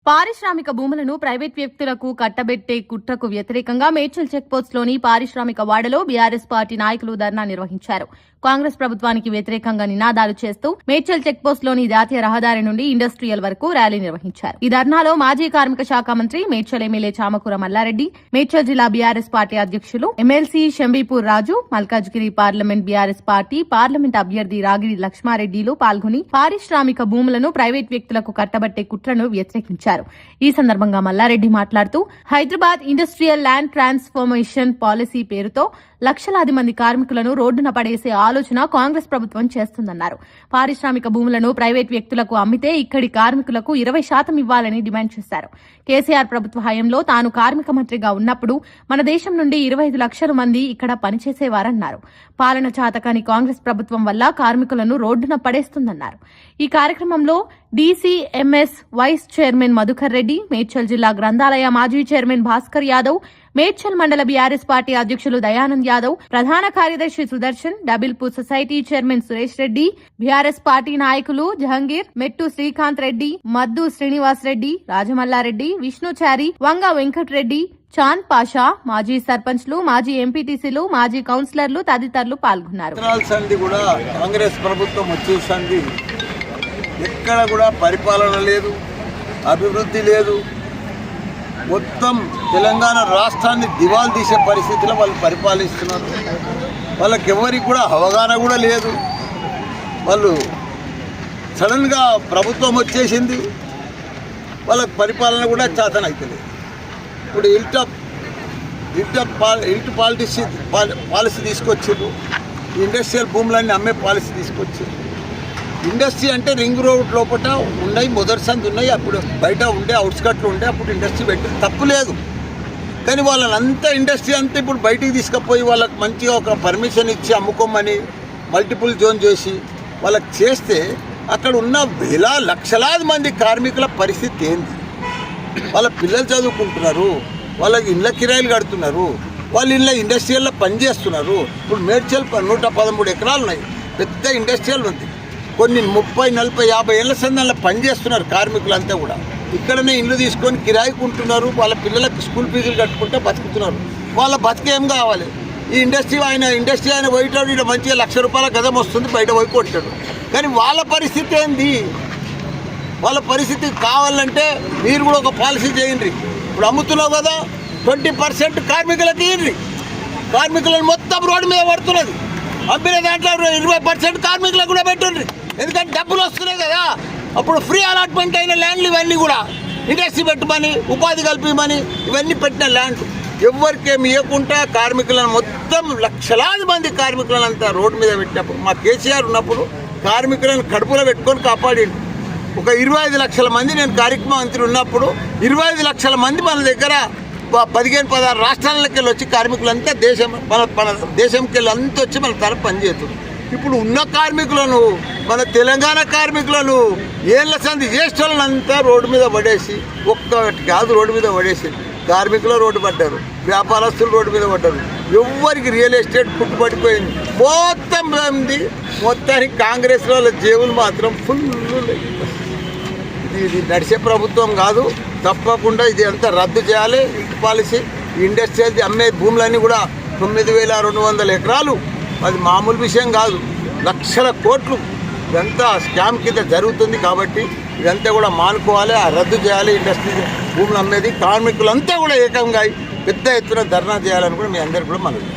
పారిశ్రామిక భూములను ప్రైవేట్ వ్యక్తులకు కట్టబెట్టే కుట్రకు వ్యతిరేకంగా మేడ్చల్ చెక్పోస్ట్లోని పారిశ్రామిక వాడలో బీఆర్ఎస్ పార్టీ నాయకులు ధర్నా నిర్వహించారు. కాంగ్రెస్ ప్రభుత్వానికి వ్యతిరేకంగా నినాదాలు చేస్తూ మేడ్చల్ చెక్పోస్ట్లోని జాతీయ రహదారి నుండి ఇండస్ట్రియల్ వరకు ర్యాలీ నిర్వహించారు. ఈ ధర్నాలో మాజీ కార్మిక శాఖ మంత్రి, మేడ్చల్ ఎమ్మెల్యే చామకూర మల్లారెడ్డి, మేడ్చల్ జిల్లా బీఆర్ఎస్ పార్టీ అధ్యక్షులు MLC Shambipur Raju, Malkajgiri parliament BRS party parliament అభ్యర్థి రాగిడి లక్ష్మారెడ్డిలు పాల్గొని పారిశ్రామిక భూములను ప్రైవేట్ వ్యక్తులకు కట్టబట్టే కుట్రను వ్యతిరేకించారు. ఈ సందర్భంగా మల్లారెడ్డి మాట్లాడుతూ Hyderabad industrial land transformation policy పేరుతో లక్షలాది మంది కార్మికులను రోడ్డున పడేసే ఆలోచన కాంగ్రెస్ ప్రభుత్వం చేస్తుందన్నారు. పారిశ్రామిక భూములను ప్రైవేట్ వ్యక్తులకు అమ్మితే ఇక్కడి కార్మికులకు 20% ఇవ్వాలని డిమాండ్ చేశారు. కేసీఆర్ ప్రభుత్వ హయాంలో తాను కార్మిక మంత్రిగా ఉన్నప్పుడు మన దేశం నుండి 25 లక్షల మంది ఇక్కడ పనిచేసేవారన్నారు. పాలన చాతకాని కాంగ్రెస్ ప్రభుత్వం వల్ల కార్మికులను రోడ్డున పడేస్తుందన్నారు. ఈ కార్యక్రమంలో DCMS vice chairman Madhukar Reddy, Medchal జిల్లా గ్రంథాలయ మాజీ చైర్మన్ భాస్కర్ యాదవ్, మేడ్చల్ మండల బీఆర్ఎస్ పార్టీ అధ్యక్షులు దయానంద్ యాదవ్, ప్రధాన కార్యదర్శి Sudarshan, Dabilpur society chairman Suresh Reddy, BRS party నాయకులు జహంగీర్, మెట్టు శ్రీకాంత్ రెడ్డి, మద్దు శ్రీనివాస్ రెడ్డి, రాజమల్లారెడ్డి, విష్ణుచారి, వంగ వెంకటరెడ్డి, చాంద్ పాషా, మాజీ సర్పంచ్లు, మాజీ ఎంపీటీసీలు, మాజీ కౌన్సిలర్లు తదితరులు పాల్గొన్నారు. కాంగ్రెస్ ప్రభుత్వం వచ్చేసింది, ఎక్కడ కూడా పరిపాలన లేదు, అభివృద్ధి లేదు. మొత్తం తెలంగాణ రాష్ట్రాన్ని దివాలు తీసే పరిస్థితిలో వాళ్ళు పరిపాలిస్తున్నారు. వాళ్ళకి ఎవరికి కూడా అవగాహన కూడా లేదు. వాళ్ళు సడన్గా ప్రభుత్వం వచ్చేసింది, వాళ్ళకి పరిపాలన కూడా చేతనైతలేదు. ఇప్పుడు ఇంటి పాలసీ తీసుకొచ్చారు, ఇండస్ట్రియల్ భూములన్నీ అమ్మే పాలసీ తీసుకొచ్చారు. ఇండస్ట్రీ అంటే రింగ్ రోడ్ లోపల ఉన్నాయి, మొదటి సంది ఉన్నాయి, అప్పుడు బయట ఉండే అవుట్స్కట్లో ఉండే, అప్పుడు ఇండస్ట్రీ పెట్టి తప్పు లేదు. కానీ వాళ్ళని అంతా ఇండస్ట్రీ అంతా ఇప్పుడు బయటికి తీసుకుపోయి వాళ్ళకి మంచిగా ఒక పర్మిషన్ ఇచ్చి అమ్ముకోమని మల్టిపుల్ జోన్ చేసి వాళ్ళకి చేస్తే అక్కడ ఉన్న లక్షలాది మంది కార్మికుల పరిస్థితి ఏంది? వాళ్ళ పిల్లలు చదువుకుంటున్నారు, వాళ్ళకి ఇళ్ళ కిరాయిలు కడుతున్నారు, వాళ్ళు ఇళ్ళ ఇండస్ట్రియల్లో పనిచేస్తున్నారు. ఇప్పుడు మేడ్చల్ 113 ఎకరాలు ఉన్నాయి, పెద్ద ఇండస్ట్రియల్ ఉంది. కొన్ని 30, 40, 50 ఏళ్ల సందర్భంలో పనిచేస్తున్నారు కార్మికులంతా కూడా. ఇక్కడనే ఇల్లు తీసుకొని కిరాయికుంటున్నారు, వాళ్ళ పిల్లలకు స్కూల్ ఫీజులు కట్టుకుంటే బతుకుతున్నారు. వాళ్ళ బతికేం కావాలి? ఈ ఇండస్ట్రీ ఆయన పోయేటాడు, ఇక్కడ మంచిగా ₹1,00,000 గజం వస్తుంది, బయట పోయి కొట్టాడు. కానీ వాళ్ళ పరిస్థితి ఏంది? వాళ్ళ పరిస్థితి కావాలంటే మీరు కూడా ఒక పాలసీ చేయండి. ఇప్పుడు అమ్ముతున్నావు కదా, 20% కార్మికులకు ఇవ్వండి. కార్మికులను మొత్తం రోడ్డు మీద పడుతున్నది. అమ్మిన దాంట్లో 20% కార్మికులకు కూడా పెట్టండి. ఎందుకంటే డబ్బులు వస్తున్నాయి కదా. అప్పుడు ఫ్రీ అలాట్మెంట్ అయిన ల్యాండ్లు ఇవన్నీ కూడా ఇండస్ట్రీ పెట్టమని, ఉపాధి కల్పించమని ఇవన్నీ పెట్టిన ల్యాండ్ ఎవరికేమి ఇవ్వకుండా కార్మికులను మొత్తం లక్షలాది మంది కార్మికులను అంతా రోడ్డు మీద పెట్టినప్పుడు, మా కేసీఆర్ ఉన్నప్పుడు కార్మికులను కడుపులో పెట్టుకొని కాపాడిండు. ఒక 25 లక్షల మంది, నేను కార్యక్రమ మంత్రి ఉన్నప్పుడు 25 లక్షల మంది మన దగ్గర 15-16 రాష్ట్రాలకి వెళ్ళి వచ్చి కార్మికులంతా మన దేశంకి వెళ్ళి అంతా వచ్చి మన తరపు పనిచేస్తారు. ఇప్పుడు ఉన్న కార్మికులను, మన తెలంగాణ కార్మికులను ఏళ్ళ సంది జ్యేష్ఠులంతా రోడ్డు మీద పడేసి, ఒక్కటి కాదు రోడ్డు మీద పడేసి కార్మికులు రోడ్డు పడ్డారు, వ్యాపారస్తులు రోడ్డు మీద పడ్డారు. ఎవ్వరికి రియల్ ఎస్టేట్ పుట్టుపడిపోయింది. మొత్తానికి కాంగ్రెస్ వాళ్ళ జేబులు మాత్రం ఫుల్. ఇది నడిచే ప్రభుత్వం కాదు. తప్పకుండా ఇది అంతా రద్దు చేయాలి. ఇంటి పాలసీ, ఇండస్ట్రియల్ అమ్మే భూములన్నీ కూడా 9,200 ఎకరాలు, అది మామూలు విషయం కాదు, లక్షల కోట్లు. ఇదంతా స్కామ్ కింద జరుగుతుంది. కాబట్టి ఇదంతా కూడా మానుకోవాలి, రద్దు చేయాలి. ఇండస్ట్రీ భూములు అమ్మేది కార్మికులంతా కూడా ఏకంగా పెద్ద ఎత్తున ధర్నా చేయాలని కూడా మీ అందరికీ కూడా మనవి.